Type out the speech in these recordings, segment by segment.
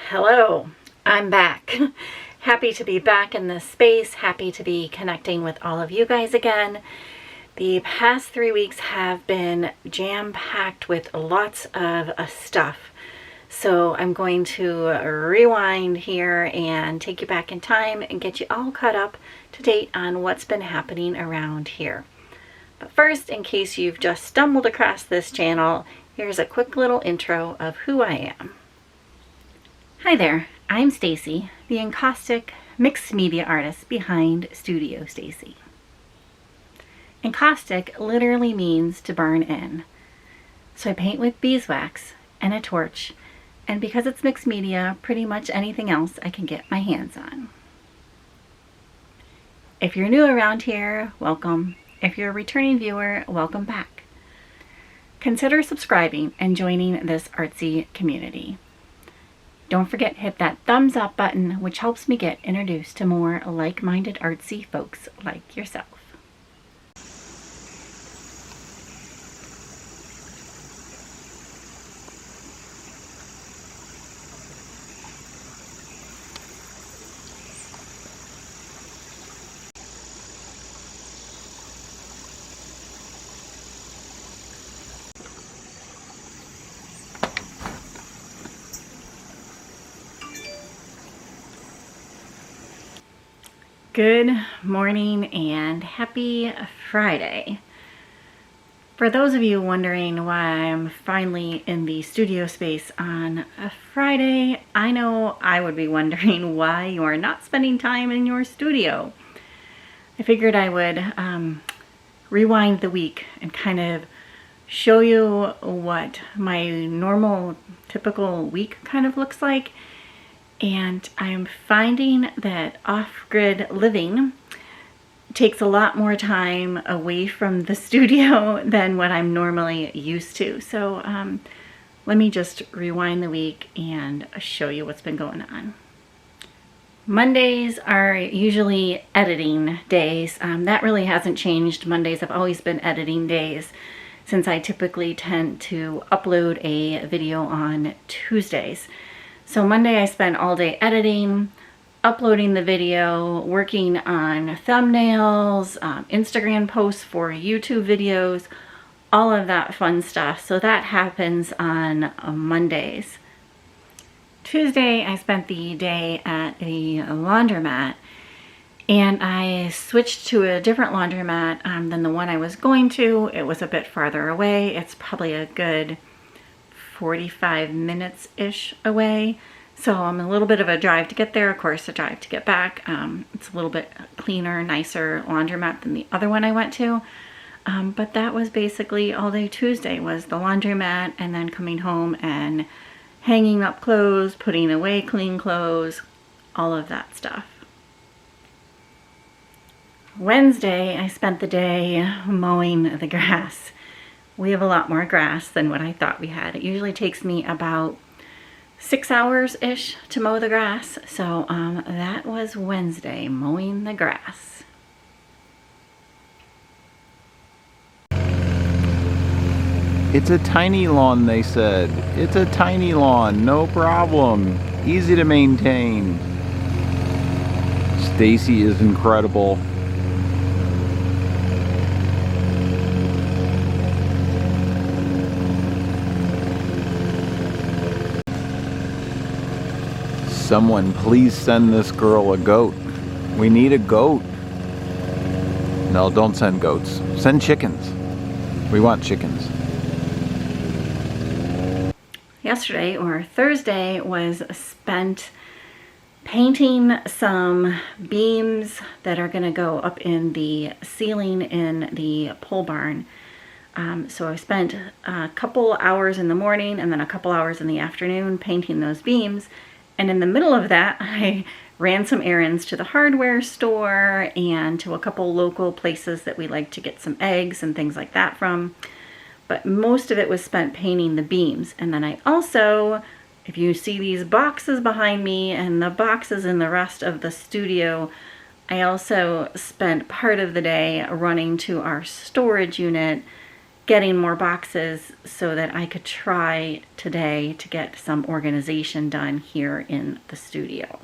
Hello, I'm back. Happy to be back in this space, happy to be connecting with all of you guys again. The past 3 weeks have been jam-packed with lots of stuff. So I'm going to rewind here and take you back in time and get you all caught up to date on what's been happening around here. But first, in case you've just stumbled across this channel, here's a quick little intro of who I am. Hi there, I'm Stacy, the encaustic mixed media artist behind Studio Stacy. Encaustic literally means to burn in. So I paint with beeswax and a torch, and because it's mixed media, pretty much anything else I can get my hands on. If you're new around here, welcome. If you're a returning viewer, welcome back. Consider subscribing and joining this artsy community. Don't forget to hit that thumbs up button, which helps me get introduced to more like-minded artsy folks like yourself. Good morning and happy Friday. For those of you wondering why I'm finally in the studio space on a Friday, I know I would be wondering why you are not spending time in your studio. I figured I would rewind the week and kind of show you what my normal, typical week kind of looks like. And I'm finding that off-grid living takes a lot more time away from the studio than what I'm normally used to. So let me just rewind the week and show you what's been going on. Mondays are usually editing days. That really hasn't changed. Mondays have always been editing days since I typically tend to upload a video on Tuesdays. So Monday I spent all day editing, uploading the video, working on thumbnails, Instagram posts for YouTube videos, all of that fun stuff. So that happens on Mondays. Tuesday I spent the day at the laundromat, and I switched to a different laundromat than the one I was going to. It was a bit farther away. It's probably a good 45 minutes-ish away. So I'm a little bit of a drive to get there, of course a drive to get back. It's a little bit cleaner, nicer laundromat than the other one I went to. But that was basically all day Tuesday, was the laundromat and then coming home and hanging up clothes, putting away clean clothes, all of that stuff. Wednesday, I spent the day mowing the grass. We have a lot more grass than what I thought we had. It usually takes me about 6 hours-ish to mow the grass. So that was Wednesday, mowing the grass. It's a tiny lawn, they said. It's a tiny lawn, no problem. Easy to maintain. Stacy is incredible. Someone please send this girl a goat. We need a goat. No, don't send goats. Send chickens. We want chickens. Yesterday, or Thursday, was spent painting some beams that are going to go up in the ceiling in the pole barn. So I spent a couple hours in the morning and then a couple hours in the afternoon painting those beams. And in the middle of that, I ran some errands to the hardware store and to a couple local places that we like to get some eggs and things like that from. But most of it was spent painting the beams. And then I also, if you see these boxes behind me and the boxes in the rest of the studio, I also spent part of the day running to our storage unit, getting more boxes so that I could try today to get some organization done here in the studio.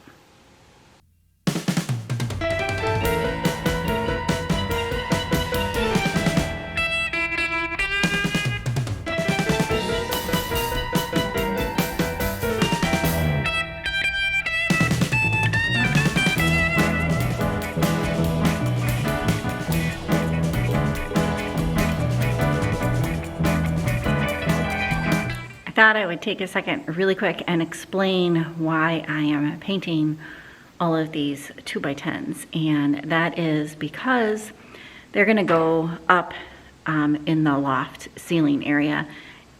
Thought I would take a second really quick and explain why I am painting all of these 2x10s, and that is because they're going to go up in the loft ceiling area,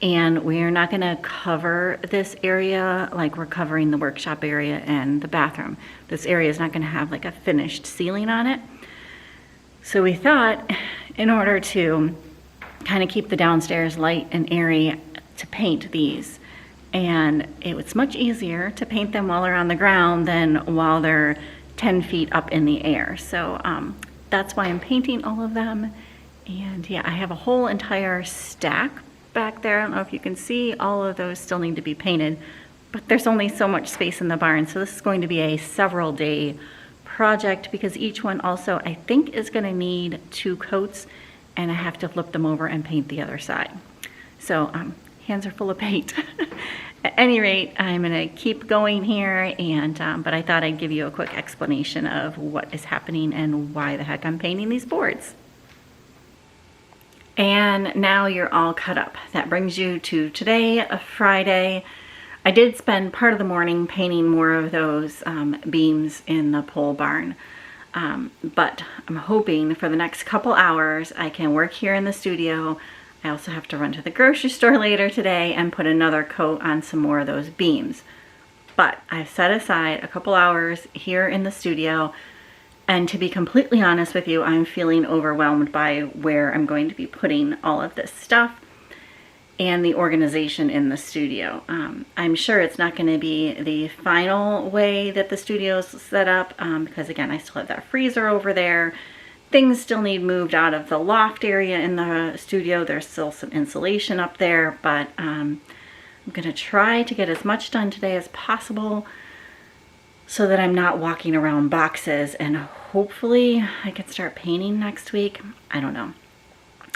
and we're not going to cover this area like we're covering the workshop area and the bathroom. This area is not going to have like a finished ceiling on it. So we thought, in order to kind of keep the downstairs light and airy, to paint these, and it's much easier to paint them while they're on the ground than while they're 10 feet up in the air. So that's why I'm painting all of them. And yeah, I have a whole entire stack back there. I don't know if you can see, all of those still need to be painted, but there's only so much space in the barn, so this is going to be a several day project, because each one also I think is going to need 2 coats, and I have to flip them over and paint the other side. So hands are full of paint. At any rate, I'm gonna keep going here, and but I thought I'd give you a quick explanation of what is happening and why the heck I'm painting these boards. And now you're all cut up. That brings you to today, a Friday. I did spend part of the morning painting more of those beams in the pole barn. But I'm hoping for the next couple hours I can work here in the studio. I also have to run to the grocery store later today and put another coat on some more of those beams. But I've set aside a couple hours here in the studio, and to be completely honest with you, I'm feeling overwhelmed by where I'm going to be putting all of this stuff and the organization in the studio. I'm sure it's not going to be the final way that the studio is set up, because again, I still have that freezer over there. Things still need moved out of the loft area in the studio. There's still some insulation up there, but I'm gonna try to get as much done today as possible so that I'm not walking around boxes, and hopefully I can start painting next week. I don't know.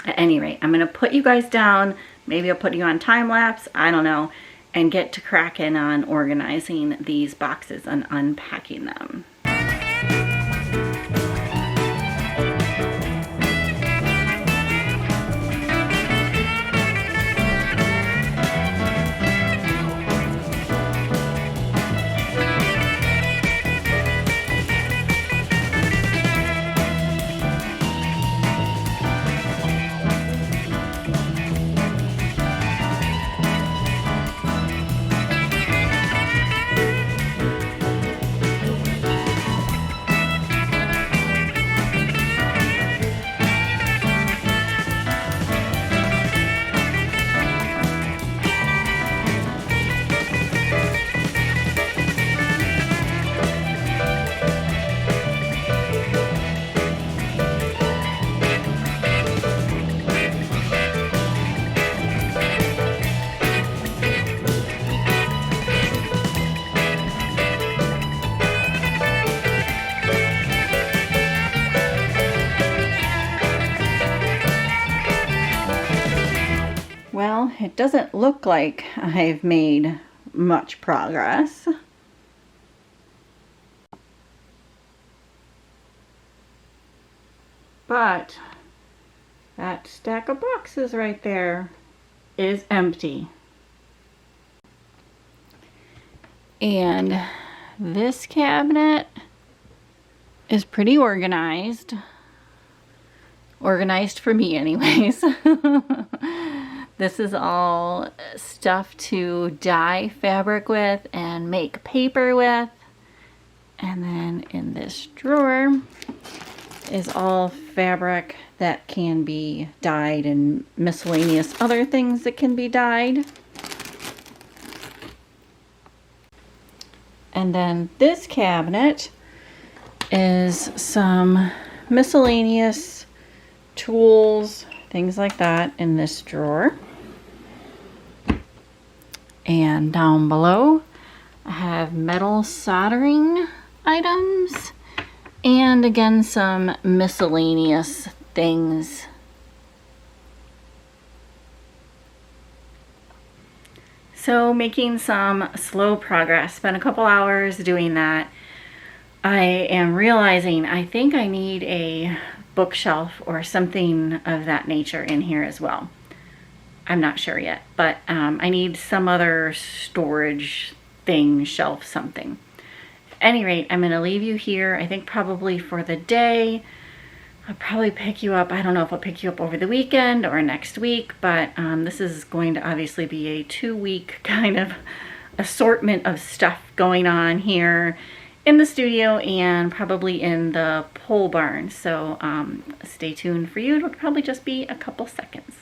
At any rate, I'm gonna put you guys down. Maybe I'll put you on time lapse, I don't know, and get to cracking on organizing these boxes and unpacking them. Well, it doesn't look like I've made much progress. But that stack of boxes right there is empty. And this cabinet is pretty organized. Organized for me anyways. This is all stuff to dye fabric with and make paper with. And then in this drawer is all fabric that can be dyed and miscellaneous other things that can be dyed. And then this cabinet is some miscellaneous tools, things like that in this drawer. And down below, I have metal soldering items and again some miscellaneous things. So making some slow progress. Spent a couple hours doing that. I am realizing I think I need a bookshelf or something of that nature in here as well. I'm not sure yet, but I need some other storage thing, shelf, something. At any rate, I'm going to leave you here, I think probably for the day. I'll probably pick you up. I don't know if I'll pick you up over the weekend or next week, but this is going to obviously be a 2-week kind of assortment of stuff going on here in the studio and probably in the pole barn. So stay tuned for you. It'll probably just be a couple seconds.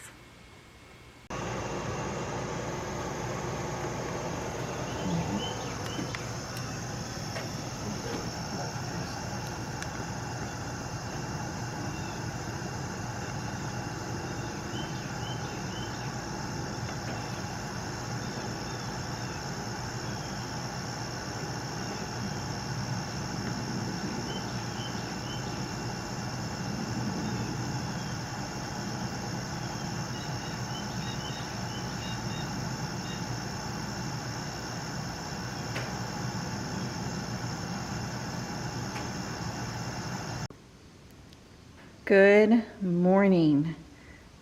Good morning.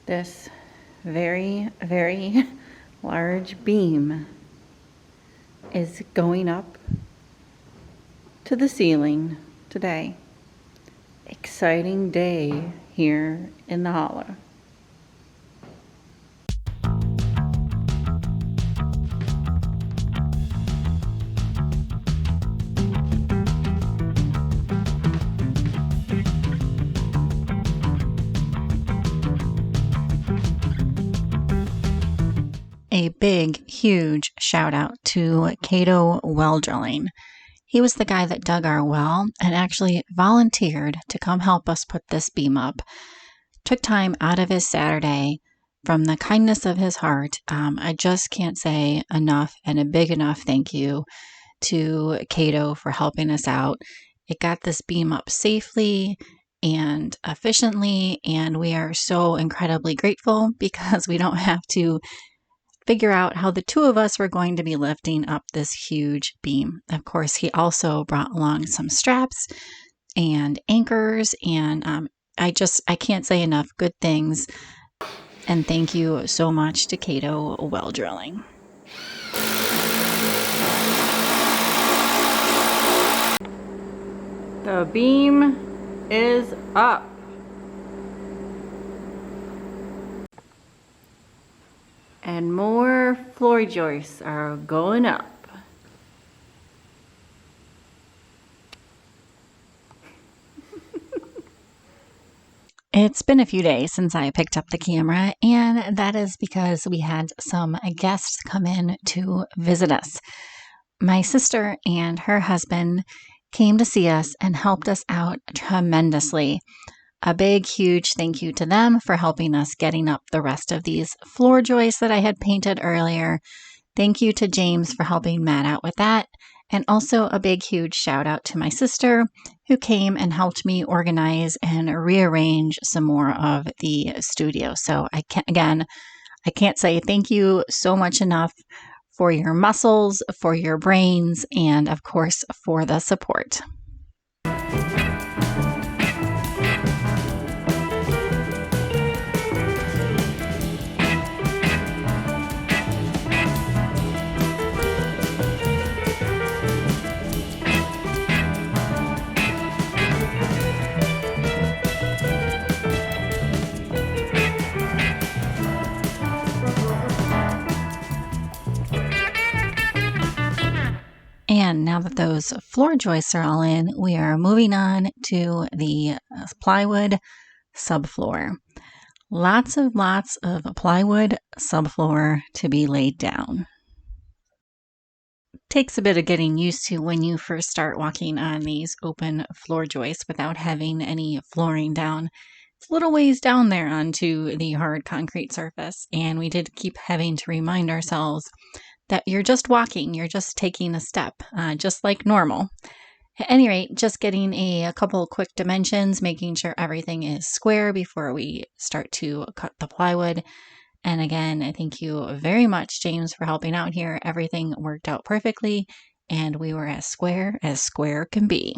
This very, very large beam is going up to the ceiling today. Exciting day here in the hollow. A big, huge shout out to Cato Well Drilling. He was the guy that dug our well and actually volunteered to come help us put this beam up. Took time out of his Saturday from the kindness of his heart. I just can't say enough and a big enough thank you to Cato for helping us out. It got this beam up safely and efficiently, and we are so incredibly grateful because we don't have to figure out how the two of us were going to be lifting up this huge beam. Of course, he also brought along some straps and anchors, and I can't say enough good things. And thank you so much to Cato Well Drilling. The beam is up. And more floor joists are going up. It's been a few days since I picked up the camera, and that is because we had some guests come in to visit us. My sister and her husband came to see us and helped us out tremendously. A big, huge thank you to them for helping us getting up the rest of these floor joists that I had painted earlier. Thank you to James for helping Matt out with that. And also a big, huge shout out to my sister who came and helped me organize and rearrange some more of the studio. So I can't say thank you so much enough for your muscles, for your brains, and of course for the support. And now that those floor joists are all in, we are moving on to the plywood subfloor. Lots of plywood subfloor to be laid down. Takes a bit of getting used to when you first start walking on these open floor joists without having any flooring down. It's a little ways down there onto the hard concrete surface, and we did keep having to remind ourselves that you're just walking, you're just taking a step, just like normal. At any rate, just getting a couple quick dimensions, making sure everything is square before we start to cut the plywood. And again, I thank you very much, James, for helping out here. Everything worked out perfectly, and we were as square can be.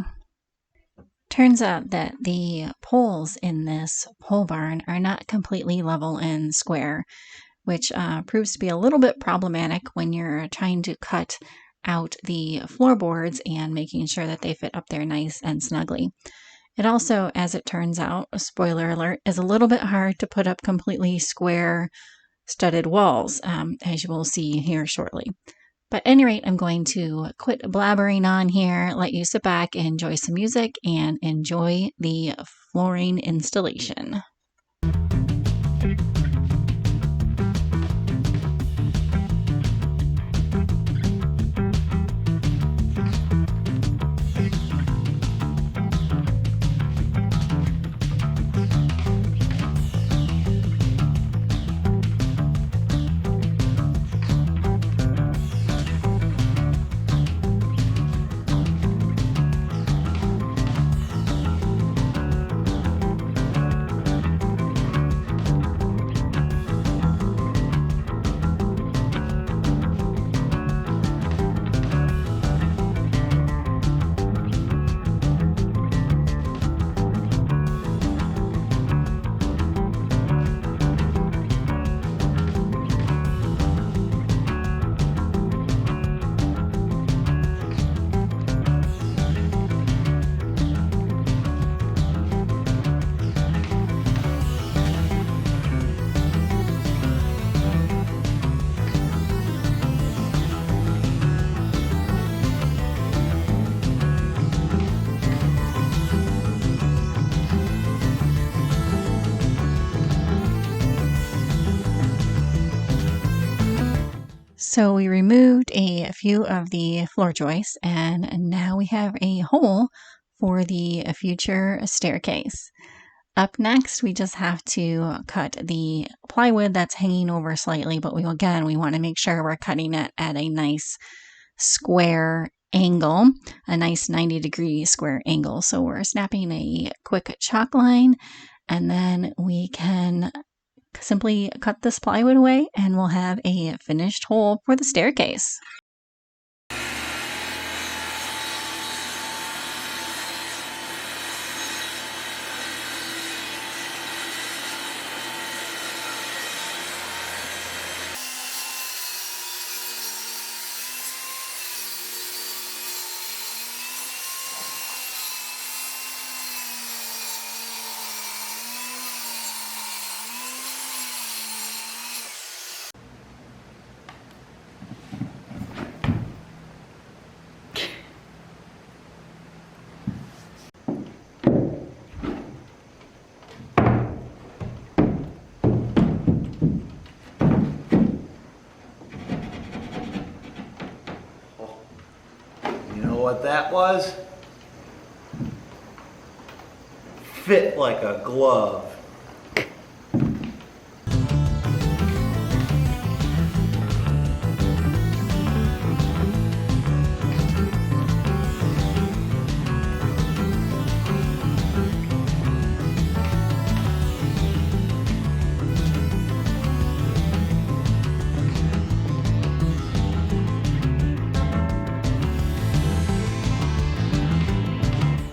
Turns out that the poles in this pole barn are not completely level and square, which proves to be a little bit problematic when you're trying to cut out the floorboards and making sure that they fit up there nice and snugly. It also, as it turns out, a spoiler alert, is a little bit hard to put up completely square studded walls, as you will see here shortly. But at any rate, I'm going to quit blabbering on here, let you sit back, enjoy some music, and enjoy the flooring installation. So we removed a few of the floor joists, and now we have a hole for the future staircase. Up next, we just have to cut the plywood that's hanging over slightly, but we want to make sure we're cutting it at a nice square angle, a nice 90-degree square angle. So we're snapping a quick chalk line, and then we can simply cut this plywood away and we'll have a finished hole for the staircase. What that was? Fit like a glove.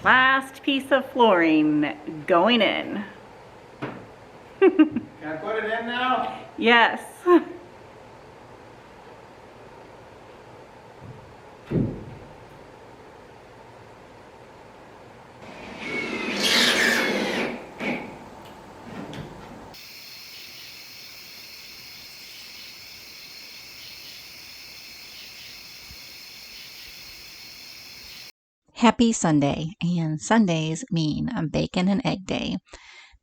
Last piece of flooring going in. Can I put it in now? Yes. Happy Sunday, and Sundays mean a bacon and egg day.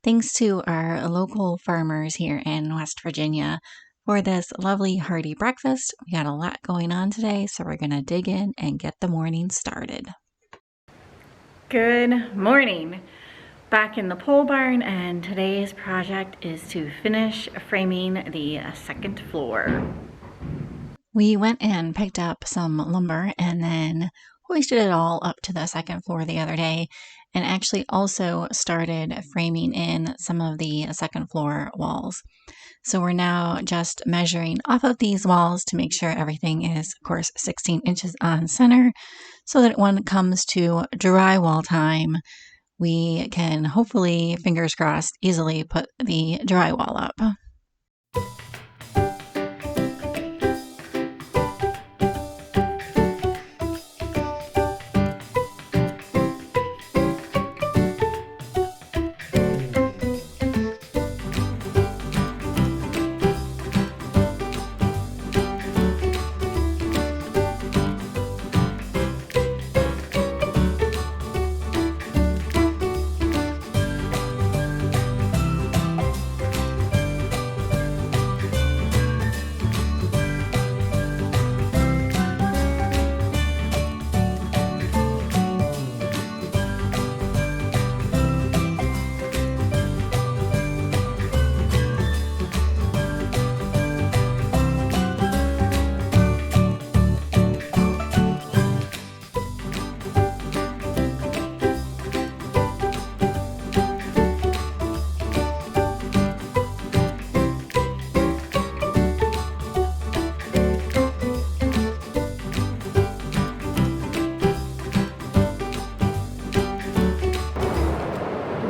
Thanks to our local farmers here in West Virginia for this lovely hearty breakfast. We got a lot going on today, so we're going to dig in and get the morning started. Good morning. Back in the pole barn, and today's project is to finish framing the second floor. We went and picked up some lumber and then hoisted it all up to the second floor the other day, and actually also started framing in some of the second floor walls. So we're now just measuring off of these walls to make sure everything is, of course, 16 inches on center, so that when it comes to drywall time, we can hopefully, fingers crossed, easily put the drywall up.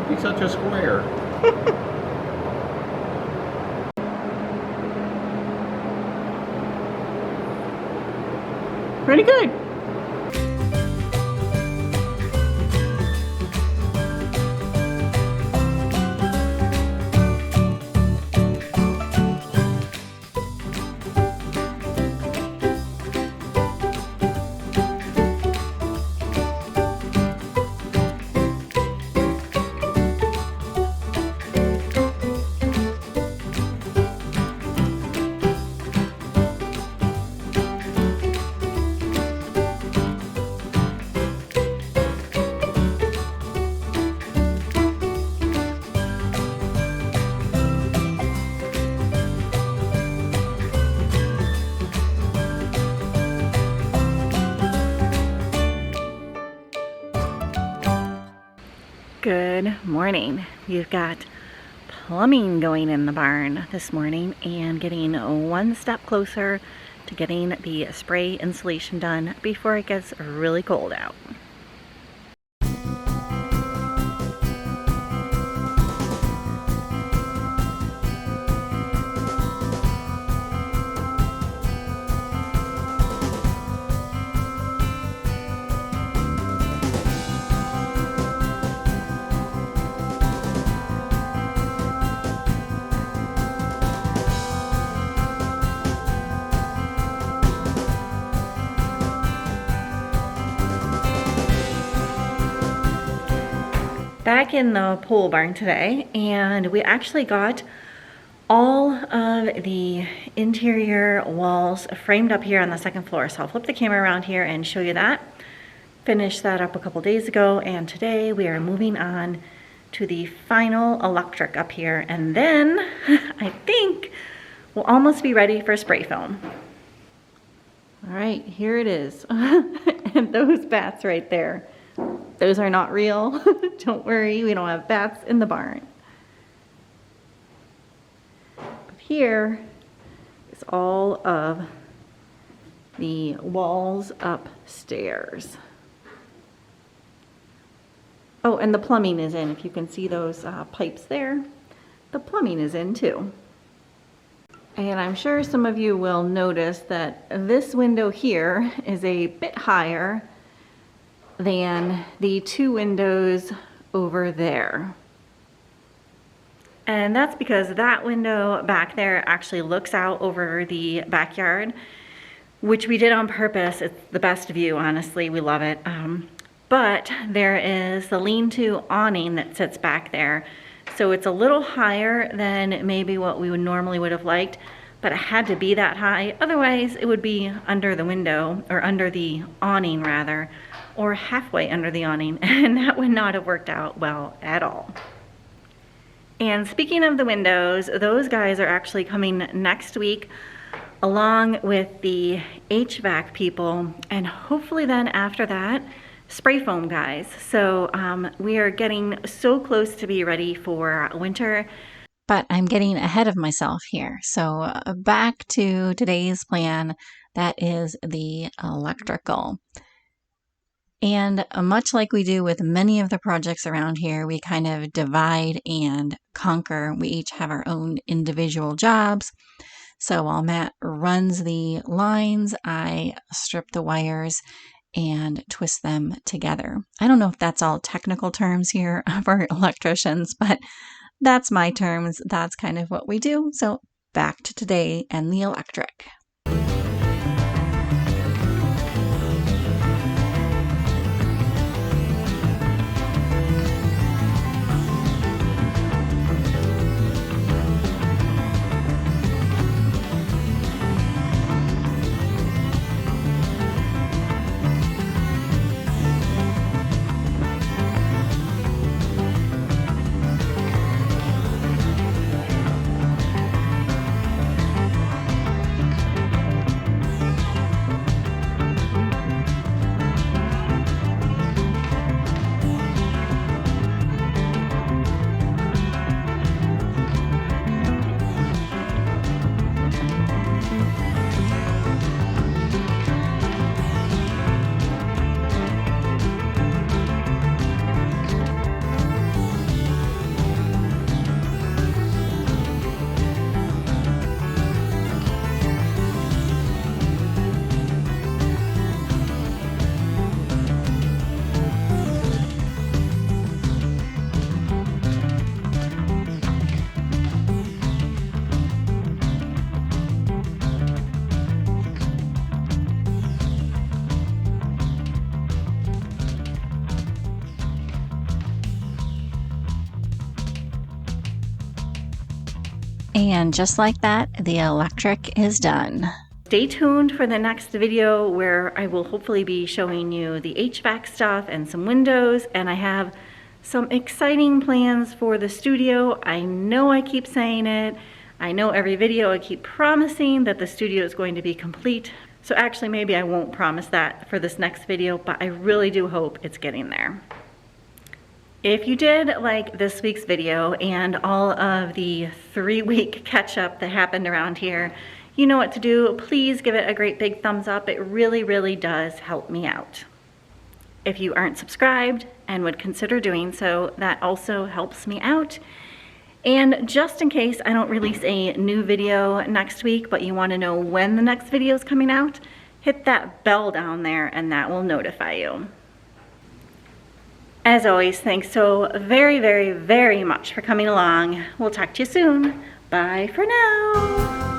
Be such a square. Pretty good. Good morning. We've got plumbing going in the barn this morning and getting one step closer to getting the spray insulation done before it gets really cold out. Back in the pole barn today, and we actually got all of the interior walls framed up here on the second floor. So I'll flip the camera around here and show you that. Finished that up a couple days ago, and today we are moving on to the final electric up here, and then I think we'll almost be ready for spray foam. All right, here it is. And those bats right there, those are not real. Don't worry, we don't have bats in the barn. But here is all of the walls upstairs. Oh, and the plumbing is in. If you can see those pipes there, the plumbing is in too. And I'm sure some of you will notice that this window here is a bit higher than the two windows over there. And that's because that window back there actually looks out over the backyard, which we did on purpose. It's the best view, honestly. We love it. But there is the lean-to awning that sits back there. So it's a little higher than maybe what we would normally would have liked, but it had to be that high. Otherwise, it would be under the window, or under the awning rather, or halfway under the awning, and that would not have worked out well at all. And speaking of the windows, those guys are actually coming next week along with the HVAC people, and hopefully then after that, spray foam guys. So we are getting so close to be ready for winter. But I'm getting ahead of myself here. So back to today's plan, that is the electrical. And much like we do with many of the projects around here, we kind of divide and conquer. We each have our own individual jobs. So while Matt runs the lines, I strip the wires and twist them together. I don't know if that's all technical terms here for electricians, but that's my terms. That's kind of what we do. So back to today and the electric. And just like that, the electric is done. Stay tuned for the next video where I will hopefully be showing you the HVAC stuff and some windows, and I have some exciting plans for the studio. I know I keep saying it. I know every video I keep promising that the studio is going to be complete. So actually maybe I won't promise that for this next video, but I really do hope it's getting there. If you did like this week's video and all of the 3-week catch-up that happened around here, you know what to do. Please give it a great big thumbs up. It really, really does help me out. If you aren't subscribed and would consider doing so, that also helps me out. And just in case I don't release a new video next week, but you want to know when the next video is coming out, hit that bell down there and that will notify you. As always, thanks so very, very, very much for coming along. We'll talk to you soon. Bye for now.